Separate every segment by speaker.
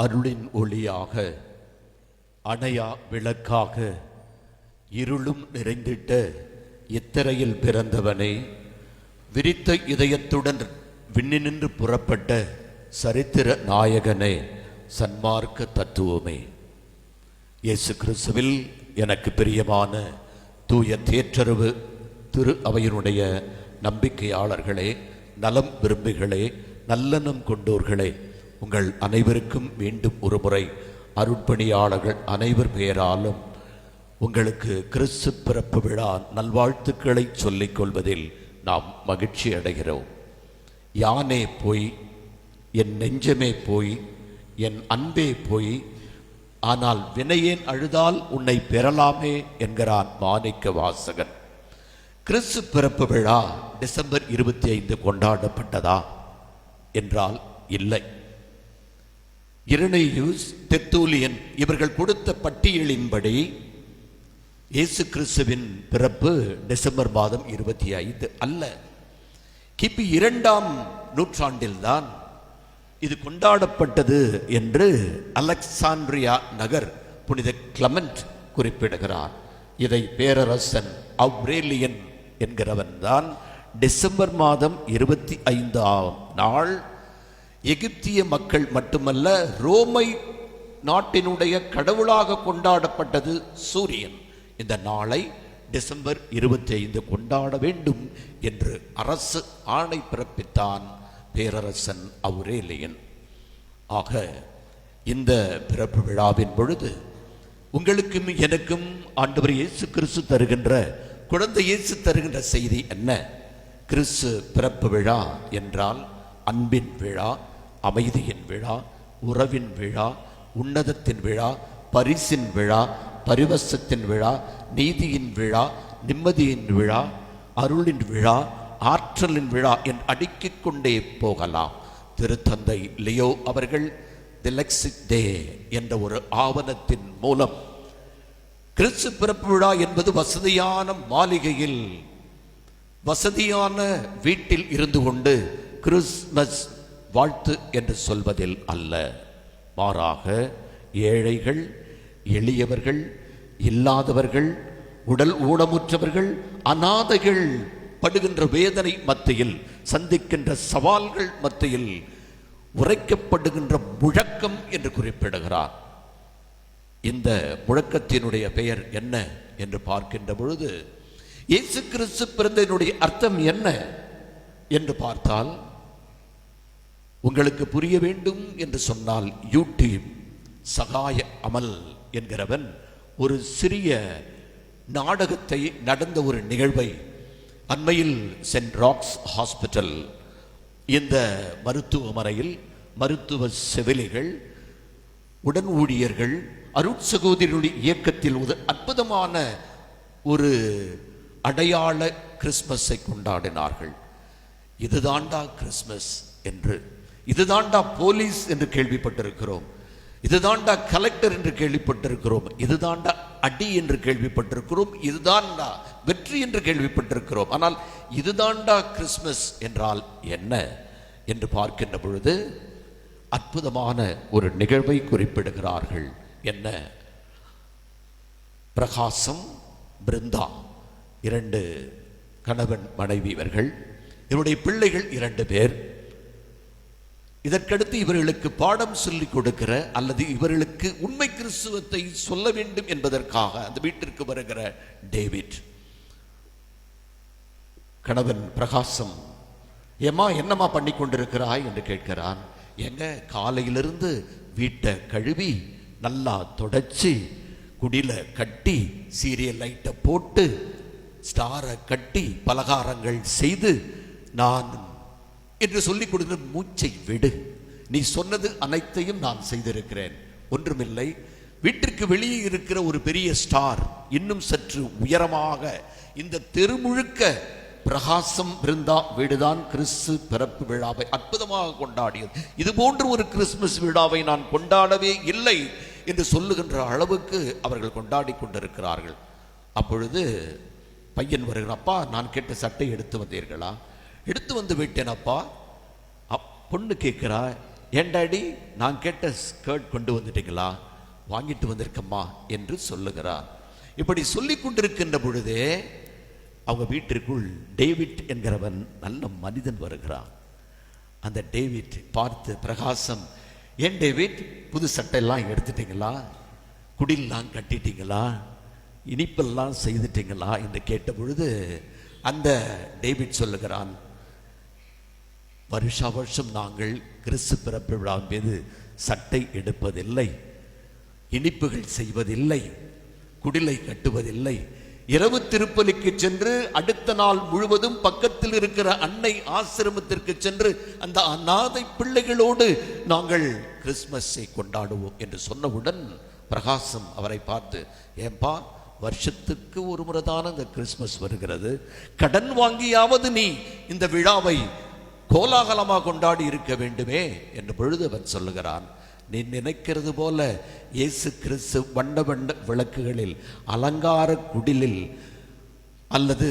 Speaker 1: அருளின் ஒளியாக, அணையா விளக்காக, இருளும் நிறைந்திட்ட இத்தரையில் பிறந்தவனே, விரித்த இதயத்துடன் விண்ணினின்று புறப்பட்ட சரித்திர நாயகனே, சன்மார்க்க தத்துவமே, இயேசு கிறிஸ்துவில் எனக்கு பிரியமான தூய தேற்றரவு திரு அவையினுடைய நம்பிக்கையாளர்களே, நலம் விரும்பிகளே, நல்லெண்ணம் கொண்டோர்களே, உங்கள் அனைவருக்கும் மீண்டும் ஒரு முறை அருட்பணியாளர்கள் அனைவர் பெயராலும் உங்களுக்கு கிறிஸ்து பிறப்பு விழா நல்வாழ்த்துக்களை சொல்லிக் கொள்வதில் நாம் மகிழ்ச்சி அடைகிறோம். யானே போய், என் நெஞ்சமே போய், என் அன்பே போய், ஆனால் வினையேன் அழுதால் உன்னை பெறலாமே என்கிறான் மாணிக்க வாசகன். கிறிஸ்து பிறப்பு விழா டிசம்பர் 25 கொண்டாடப்பட்டதா என்றால் இல்லை. இரினேயுஸ், தெர்த்துலியன் இவர்கள் கொடுத்த பட்டியலின்படி இயேசு கிறிஸ்துவின் பிறப்பு டிசம்பர் மாதம் 25 அல்ல. கிபி 2ஆம் நூற்றாண்டில்தான் இது கொண்டாடப்பட்டது என்று அலெக்சாண்ட்ரியா நகர் புனித கிளமெண்ட் குறிப்பிடுகிறார். இதை பேரரசன் அவ்ரேலியன் என்கிறவன் தான் டிசம்பர் மாதம் 25ஆம் நாள் எகிப்திய மக்கள் மட்டுமல்ல, ரோமை நாட்டினுடைய கடவுளாக கொண்டாடப்பட்டது சூரியன். இந்த நாளை டிசம்பர் 25 கொண்டாட வேண்டும் என்று அரசு ஆணை பிறப்பித்தான் பேரரசன் அவ்ரேலியன். ஆக இந்த பிறப்பு விழாவின் பொழுது உங்களுக்கும் எனக்கும் ஆண்டவர் இயேசு கிறிஸ்து தருகின்ற, குழந்தை இயேசு தருகின்ற செய்தி என்ன? கிறிஸ்து பிறப்பு விழா என்றால் அன்பின் விழா, அமைதியின் விழா, உறவின் விழா, உன்னதத்தின் விழா, பரிசின் விழா, பரிவசத்தின் விழா, நீதியின் விழா, நிம்மதியின் விழா, அருளின் விழா, ஆற்றலின் விழா என்று அடுக்கிக் கொண்டே போகலாம். திருத்தந்தை லியோ அவர்கள் தி லெக்சிக் டே என்ற ஒரு ஆவணத்தின் மூலம் கிறிஸ்து பிறப்பு விழா என்பது வசதியான மாளிகையில், வசதியான வீட்டில் இருந்து கொண்டு கிறிஸ்மஸ் வாழ்த்து என்று சொல்வதில் அல்ல, மாறாக ஏழைகள், எளியவர்கள், இல்லாதவர்கள், உடல் ஊனமுற்றவர்கள், அநாதைகள் படுகின்ற வேதனை மத்தியில், சந்திக்கின்ற சவால்கள் மத்தியில் உரைக்கப்படுகின்ற முழக்கம் என்று குறிப்பிடுகிறார். இந்த முழக்கத்தினுடைய பெயர் என்ன என்று பார்க்கின்ற பொழுது, இயேசு கிறிஸ்து பிறந்ததனுடைய அர்த்தம் என்ன என்று பார்த்தால், உங்களுக்கு புரிய வேண்டும் என்று சொன்னால், யூடியூப் சகாய அமல் என்கிறவன் ஒரு சிறிய நாடகத்தை, நடந்த ஒரு நிகழ்வை அண்மையில் சென்ட் ராக்ஸ் ஹாஸ்பிட்டல் இந்த மருத்துவமனையில் மருத்துவ செவிலிகள், உடன் ஊழியர்கள், அருட்சகோதரருடைய இயக்கத்தில் அற்புதமான ஒரு அடையாள கிறிஸ்மஸை கொண்டாடினார்கள். இதுதாண்டா கிறிஸ்மஸ் என்று, இதுதாண்டா போலீஸ் என்று கேள்விப்பட்டிருக்கிறோம், இதுதாண்டா கலெக்டர் என்று கேள்விப்பட்டிருக்கிறோம், இதுதாண்டா அடி என்று கேள்விப்பட்டிருக்கிறோம், இதுதாண்டா வெற்றி என்று கேள்விப்பட்டிருக்கிறோம். ஆனால் இதுதாண்டா கிறிஸ்மஸ் என்றால் என்ன என்று பார்க்கின்ற பொழுது அற்புதமான ஒரு நிகழ்வை குறிப்பிடுகிறார்கள். என்ன? பிரகாசம், பிருந்தா, 2 கணவன் மனைவி இவர்கள், இவருடைய பிள்ளைகள் 2 பேர். இதற்கடுத்து இவர்களுக்கு பாடம் சொல்லிக் கொடுக்கிற அல்லது இவர்களுக்கு உண்மை கிறிஸ்துவத்தை சொல்ல வேண்டும் என்பதற்காக அந்த வீட்டிற்கு வருகிற டேவிட், கணவன் பிரகாசம், ஏமா என்னம்மா பண்ணி கொண்டிருக்கிறாய் என்று கேட்கிறான். எங்க காலையிலிருந்து வீட்டை கழுவி நல்லா தொடச்சி குடில கட்டி சீரியல் லைட்டை போட்டு ஸ்டாரை கட்டி பலகாரங்கள் செய்து நான் என்று சொல்லிக் கொடுக்கிற, மூச்சை விடு, நீ சொன்னது அனைத்தையும் நான் செய்திருக்கிறேன், ஒன்றுமில்லை. வீட்டிற்கு வெளியே இருக்கிற ஒரு பெரிய ஸ்டார் இன்னும் சற்று உயரமாக இந்த தெரு முழுக்க பிரகாசம் பிருந்தா வீடுதான் கிறிஸ்து பிறப்பு விழாவை அற்புதமாக கொண்டாடியது. இது போன்ற ஒரு கிறிஸ்துமஸ் விழாவை நான் கொண்டாடவே இல்லை என்று சொல்லுகின்ற அளவுக்கு அவர்கள் கொண்டாடி கொண்டிருக்கிறார்கள். அப்பொழுது பையன் வருகிறான். அப்பா, நான் கேட்ட சட்டை எடுத்து வந்தீர்களா? எடுத்து வந்து விட்டேன் அப்பா. பொண்ணு கேட்கிறா, ஏன் டாடி, நான் கேட்ட ஸ்கர்ட் கொண்டு வந்துட்டீங்களா? வாங்கிட்டு வந்திருக்கம்மா என்று சொல்லுகிறார். இப்படி சொல்லி கொண்டிருக்கின்ற பொழுதே அவங்க வீட்டிற்குள் டேவிட் என்கிறவன் நல்ல மனிதன் வருகிறான். அந்த டேவிட் பார்த்து, பிரகாசம், ஏன் டேவிட், புது சட்டையெல்லாம் எடுத்துட்டீங்களா? குடிலாம் கட்டிட்டீங்களா? இனிப்பெல்லாம் செய்துட்டீங்களா என்று கேட்ட பொழுது அந்த டேவிட் சொல்லுகிறான், வருஷா வருஷம் நாங்கள் கிறிஸ்து பிறப்பு விழா மீது சட்டை எடுப்பதில்லை, இனிப்புகள் செய்வதில்லை, குடிலை கட்டுவதில்லை. இரவு திருப்பலிக்கு சென்று அடுத்த நாள் முழுவதும் பக்கத்தில் இருக்கிற அன்னை ஆசிரமத்திற்கு சென்று அந்த அநாதை பிள்ளைகளோடு நாங்கள் கிறிஸ்மஸை கொண்டாடுவோம் என்று சொன்னவுடன் பிரகாசம் அவரை பார்த்து, ஏன்பா, வருஷத்துக்கு ஒரு முறைதான இந்த கிறிஸ்மஸ் வருகிறது, கடன் வாங்கியாவது நீ இந்த விழாவை கோலாகலமாக கொண்டாடி இருக்க வேண்டுமே என்ற பொழுது அவன் சொல்லுகிறான், நீ நினைக்கிறது போல இயேசு கிறிஸ்து வண்ண வண்ண விளக்குகளில், அலங்கார குடிலில் அல்லது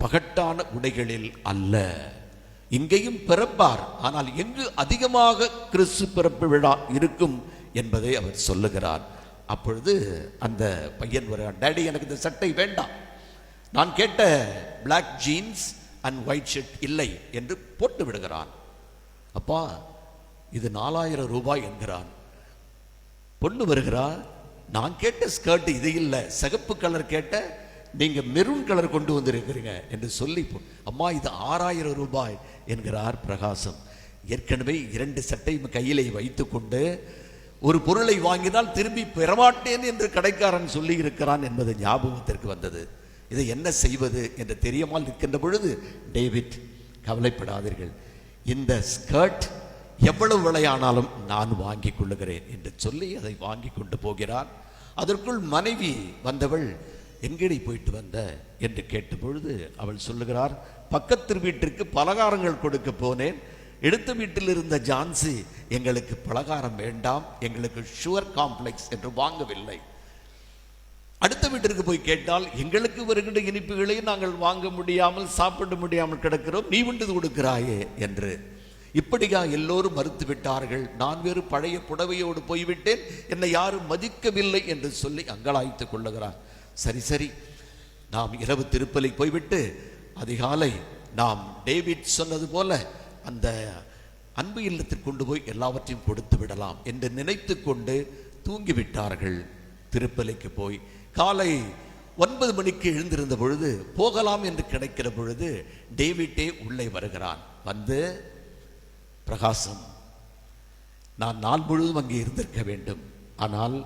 Speaker 1: பகட்டான உடைகளில் அல்ல. இங்கேயும் பிறப்பார், ஆனால் எங்கு அதிகமாக கிறிஸ்து பிறப்பு விழா இருக்கும் என்பதை அவர் சொல்லுகிறார். அப்பொழுது அந்த பையன் வருகிறான், டாடி, எனக்கு இந்த சட்டை வேண்டாம், நான் கேட்ட black jeans and white shirt இல்லை என்று போட்டு விடுகிறான். அப்பா, இது 4000 ரூபாய் என்கிறான். பொண்ணு வருகிறா, நான் கேட்ட ஸ்கர்ட் இது இல்லை, சிகப்பு கலர் கேட்ட, நீங்க மெரூன் கலர் கொண்டு வந்திருக்கிறீங்க என்று சொல்லி, அம்மா இது 6000 ரூபாய் என்கிறார் பிரகாசம். ஏற்கனவே 2 சட்டையும் கையிலே வைத்துக்கொண்டு ஒரு பொருளை வாங்கினால் திரும்பி பெறமாட்டேன் என்று கடைக்காரன் சொல்லி இருக்கிறான் என்பது ஞாபகத்திற்கு வந்தது. இதை என்ன செய்வது என்று தெரியாமல் இருக்கின்ற பொழுது, டேவிட், கவலைப்படாதீர்கள், இந்த ஸ்கர்ட் எவ்வளவு விலையானாலும் நான் வாங்கி கொள்ளுகிறேன் என்று சொல்லி அதை வாங்கி கொண்டு போகிறான். அதற்குள் மனைவி வந்தவள், எங்கடி போயிட்டு வந்த என்று கேட்ட பொழுது அவள் சொல்லுகிறார், பக்கத்து வீட்டிற்கு பலகாரங்கள் கொடுக்க போனேன், எடுத்த வீட்டில் இருந்த ஜான்சி எங்களுக்கு பலகாரம் வேண்டாம், எங்களுக்கு சுகர் காம்ப்ளெக்ஸ் என்று வாங்கவில்லை. அடுத்த வீட்டிற்கு போய் கேட்டால், எங்களுக்கு வருகின்ற இனிப்புகளை நாங்கள் வாங்க முடியாமல் சாப்பிட முடியாமல் கிடக்கிறோம், நீ விண்டு கொடுக்கிறாயே என்று. இப்படியா எல்லோரும் மறுத்து விட்டார்கள், நான் வேறு பழைய புடவையோடு போய்விட்டேன், என்னை யாரும் மதிக்கவில்லை என்று சொல்லி அங்கலாய்த்துக் கொள்ளுகிறார். சரி சரி, நாம் இரவு திருப்பலி போய்விட்டு அதிகாலை நாம் டேவிட் சொன்னது போல அந்த அன்பு இல்லத்திற்கு கொண்டு போய் எல்லாவற்றையும் கொடுத்து விடலாம் என்று நினைத்து கொண்டு தூங்கிவிட்டார்கள். திருப்பலிக்கு போய் காலை 9 மணிக்கு எழுந்திருந்த பொழுது போகலாம் என்று கிடைக்கிற பொழுது டேவிட்டே உள்ளே வருகிறான். வந்து, பிரகாசம், நான் நாள் முழுவதும் அங்கே இருந்திருக்க வேண்டும், ஆனால்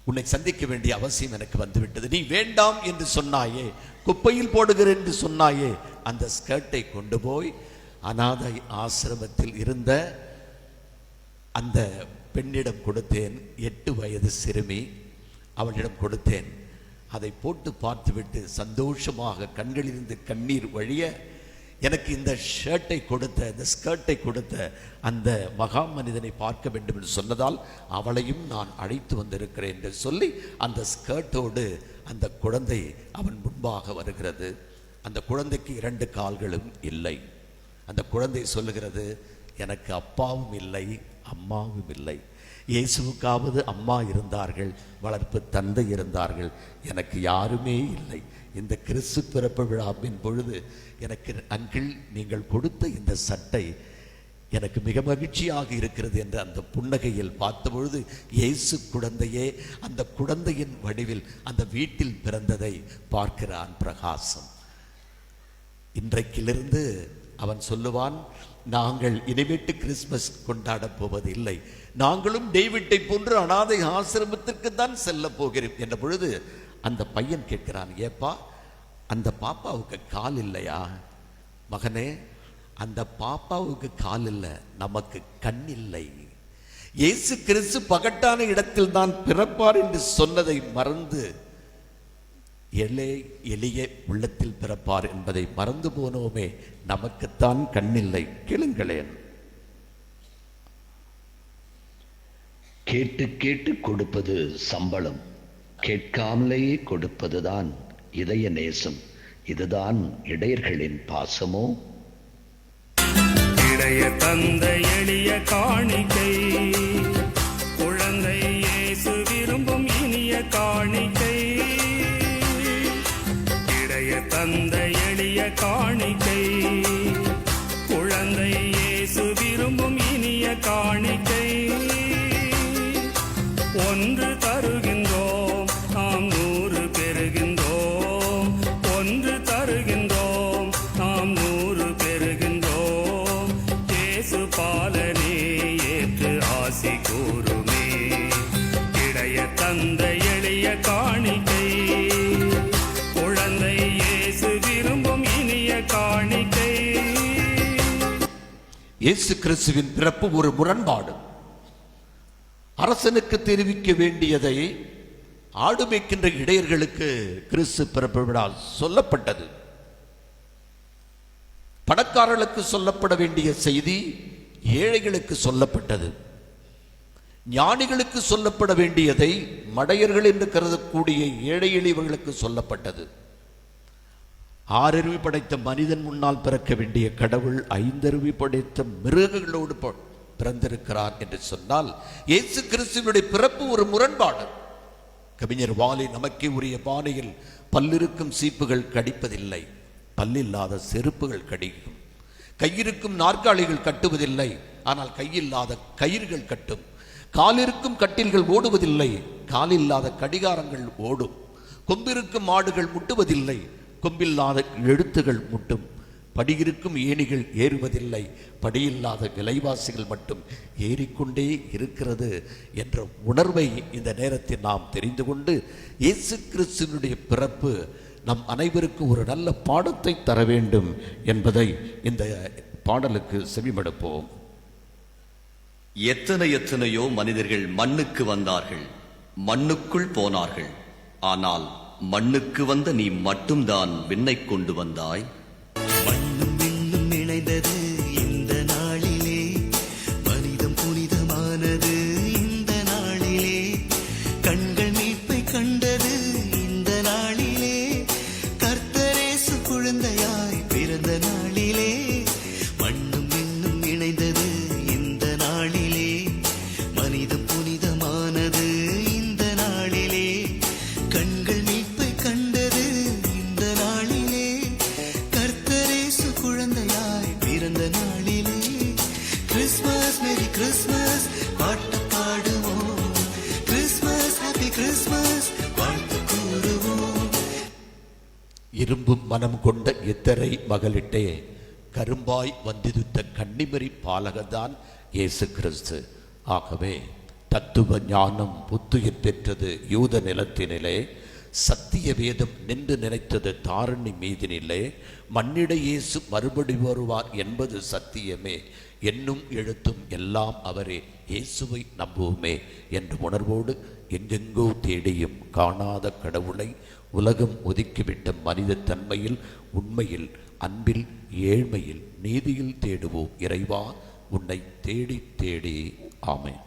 Speaker 1: உன்னை சந்திக்க வேண்டிய அவசியம் எனக்கு வந்துவிட்டது. நீ வேண்டாம் என்று சொன்னாயே, குப்பையில் போடுகிறேன் என்று சொன்னாயே, அந்த ஸ்கர்ட்டை கொண்டு போய் அநாதை ஆசிரமத்தில் இருந்த அந்த பெண்ணிடம் கொடுத்தேன். 8 வயது சிறுமி, அவளிடம் கொடுத்தேன். அதை போட்டு பார்த்துவிட்டு சந்தோஷமாக கண்களிலிருந்து கண்ணீர் வழிய, எனக்கு இந்த ஷர்ட்டை கொடுத்த, இந்த ஸ்கர்ட்டை கொடுத்த அந்த மகா மனிதனை பார்க்க வேண்டும் என்று சொன்னதால் அவளையும் நான் அழைத்து வந்திருக்கிறேன் என்று சொல்லி அந்த ஸ்கர்ட்டோடு அந்த குழந்தை அவன் முன்பாக வருகிறது. அந்த குழந்தைக்கு 2 கால்களும் இல்லை. அந்த குழந்தை சொல்லுகிறது, எனக்கு அப்பாவும் இல்லை, அம்மாவும் இல்லை. இயேசுவுக்காவது அம்மா இருந்தார்கள், வளர்ப்பு தந்தை இருந்தார்கள், எனக்கு யாருமே இல்லை. இந்த கிறிஸ்து பிறப்பு விழாவின் பொழுது எனக்கு அங்கிள் நீங்கள் கொடுத்த இந்த சட்டை எனக்கு மிக மகிழ்ச்சியாக இருக்கிறது என்று அந்த புன்னகையில் பார்த்தபொழுது இயேசு குழந்தையே அந்த குழந்தையின் வடிவில் அந்த வீட்டில் பிறந்ததை பார்க்கிறான் பிரகாசம். இன்றைக்கிலிருந்து அவன் சொல்லுவான், நாங்கள் இனிமேட்டு கிறிஸ்மஸ் கொண்டாட போவதில்லை, நாங்களும் டேவிட்டை போன்று அநாதை ஆசிரமத்திற்கு தான் செல்ல போகிறோம் என்ற பொழுது அந்த பையன் கேட்கிறான், ஏப்பா அந்த பாப்பாவுக்கு கால் இல்லையா? மகனே, அந்த பாப்பாவுக்கு கால் இல்லை, நமக்கு கண் இல்லை. இயேசு கிறிஸ்து பகட்டான இடத்தில் தான் பிறப்பார் என்று சொன்னதை மறந்து எளிய உள்ளத்தில் பிறப்பார் என்பதை மறந்து போனோமே, நமக்குத்தான் கண்ணில்லை. கேளுங்களேன்.
Speaker 2: கேட்டு கேட்டு கொடுப்பது சம்பளம், கேட்காமலேயே கொடுப்பதுதான் இதய நேசம். இதுதான் இடையர்களின் பாசமோ?
Speaker 3: இடைய தந்த எளிய காணிக்கை, குழந்தை இயேசு விரும்பும் இனிய காணிக்கை. இடைய தந்த எளிய காணிக்கை, குழந்தை இயேசு விரும்பும் இனிய காணிக்கை. ஒன்று தருகின்றோம் நாம் 100 பெறுகின்றோம். ஒன்று தருகின்றோம் நாம் 100 பெறுகின்றோம். இயேசு பாலனே ஏற்று ஆசி கூறுமே. இடைய தந்த எளிய காணிக்கை, குழந்தை இயேசு விரும்பும் இனிய காணிக்கை.
Speaker 1: இயேசு கிறிஸ்துவின் பிறப்பு ஒரு முரண்பாடு. அரசனுக்கு தெரிவிக்க வேண்டியதை ஆடு மேய்க்கின்ற இடையர்களுக்கு கிறிஸ்து பிறப்பு விழா சொல்லப்பட்டது. பணக்காரர்களுக்கு சொல்லப்பட வேண்டிய செய்தி ஏழைகளுக்கு சொல்லப்பட்டது. ஞானிகளுக்கு சொல்லப்பட வேண்டியதை மடையர்கள் என்று கருதக்கூடிய ஏழை எளியவர்களுக்கு சொல்லப்பட்டது. 6 அறிவு படைத்த மனிதன் முன்னால் பிறக்க வேண்டிய கடவுள் 5 அறிவு படைத்த மிருகங்களோடு பிறந்திருக்கிறார் என்று சொன்னால் இயேசு கிறிஸ்துவினுடைய பிறப்பு ஒரு முரண்பாடு. கவிஞர் வாலி நமக்கே உரிய பானையில் பல்லிருக்கும் சீப்புகள் கடிப்பதில்லை, பல்லில்லாத செருப்புகள் கடிக்கும். கையிருக்கும் நாற்காலிகள் கட்டுவதில்லை, ஆனால் கையில்லாத கயிறுகள் கட்டும். காலிருக்கும் கட்டில்கள் ஓடுவதில்லை, காலில்லாத கடிகாரங்கள் ஓடும். கொம்பிருக்கும் மாடுகள் முட்டுவதில்லை, கொம்பில்லாத எழுத்துகள் முட்டும். படியிருக்கும் ஏணிகள் ஏறுவதில்லை, படியில்லாத விலைவாசிகள் மட்டும் ஏறிக்கொண்டே இருக்கிறது என்ற உணர்வை இந்த நேரத்தில் நாம் தெரிந்து கொண்டு இயேசு கிறிஸ்துவினுடைய பிறப்பு நம் அனைவருக்கும் ஒரு நல்ல பாடத்தை தர வேண்டும் என்பதை இந்த பாடலுக்கு செவிமடுப்போம்.
Speaker 4: எத்தனையோ மனிதர்கள் மண்ணுக்கு வந்தார்கள், மண்ணுக்குள் போனார்கள். ஆனால் மண்ணுக்கு வந்த நீ மட்டும்தான் விண்ணை கொண்டு வந்தாய்.
Speaker 5: மண்ணும் விண்ணும் இணைந்தது இந்த நாளிலே, மனிதம் புனிதமானது இந்த நாளிலே. கண்கள் மீட்பை கண்டது இந்த நாளிலே, கர்த்தரேசு குழந்தையாய் பிறந்த நாளிலே. மண்ணும் விண்ணும் இணைந்தது இந்த நாளிலே, மனிதம் புனிதமானது இந்த நாளிலே. கண்கள் மீட்பை கண்டது இந்த நாளிலே, கர்த்தரேசு குழந்தையாய் பிறந்த நாளிலே. கிறிஸ்மஸ் மேரி கிறிஸ்மஸ் பாட்டு பாடுவோம், கிறிஸ்மஸ் ஹாப்பி கிறிஸ்மஸ் வாழ்த்து கூறுவோம்.
Speaker 1: இரும்பும் மனம் கொண்ட இத்தரை மகளிட்டே கரும்பாய் வந்திதுத்த கன்னிமரி பாலகத்தான் இயேசு கிறிஸ்து. ஆகவே தத்துவ ஞானம் புத்துயிர் பெற்றது யூத நிலத்தினிலே, சத்திய வேதம் நின்று நினைத்தது தாரணி மீதினிலே. மண்ணிட இயேசு மறுபடி வருவார் என்பது சத்தியமே, என்னும் எழுத்தும் எல்லாம் அவரே, இயேசுவை நம்புவோமே என்ற உணர்வோடு எங்கெங்கோ தேடியும் காணாத கடவுளை உலகம் ஒதுக்கிவிட்ட மனித தன்மையில், உண்மையில், அன்பில், ஏழ்மையில், நீதியில் தேடுவோம். இறைவா, உன்னை தேடி தேடி. ஆமென்.